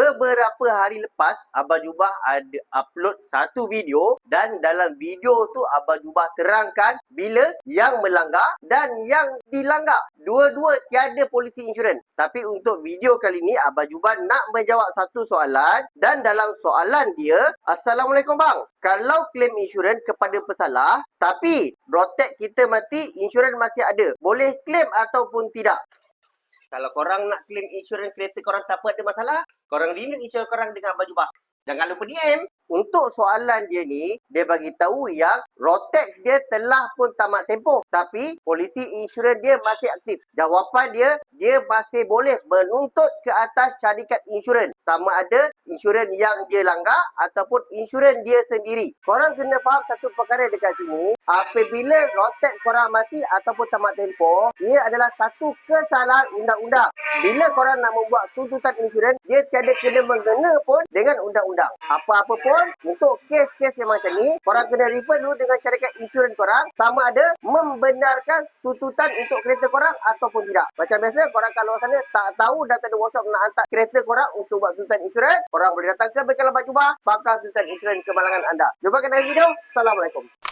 Beberapa hari lepas, Abah Jubah ada upload satu video dan dalam video tu Abah Jubah terangkan bila yang melanggar dan yang dilanggar. Dua-dua tiada polisi insurans. Tapi untuk video kali ni, Abah Jubah nak menjawab satu soalan dan dalam soalan dia, Assalamualaikum bang. Kalau claim insurans kepada pesalah, tapi rotek kita mati, insurans masih ada. Boleh claim ataupun tidak? Kalau korang nak claim insurans kereta korang tak apa ada masalah, korang renew insurans korang dengan Abah Jubah. Jangan lupa DM. Untuk soalan dia ni, dia bagi tahu yang Rotex dia telah pun tamat tempoh. Tapi polisi insurans dia masih aktif. Jawapan dia masih boleh menuntut ke atas syarikat insurans. Sama ada insurans yang dia langgar ataupun insurans dia sendiri. Korang kena faham satu perkara dekat sini. Apabila Rotex korang mati ataupun tamat tempoh, ia adalah satu kesalahan undang-undang. Bila korang nak membuat tuntutan insurans, dia tiada kena mengena pun dengan undang-undang. Apa-apa pun, untuk kes-kes yang macam ni, korang kena refer dulu dengan syarikat insurans korang sama ada membenarkan tuntutan untuk kereta korang ataupun tidak. Macam biasa, korang kat luar sana tak tahu dah tak ada workshop nak hantar kereta korang untuk buat tuntutan insurans, korang boleh datang ke Bengkel Abah Jubah, pakar tuntutan insurans kemalangan anda. Jumpa kat dalam video. Assalamualaikum.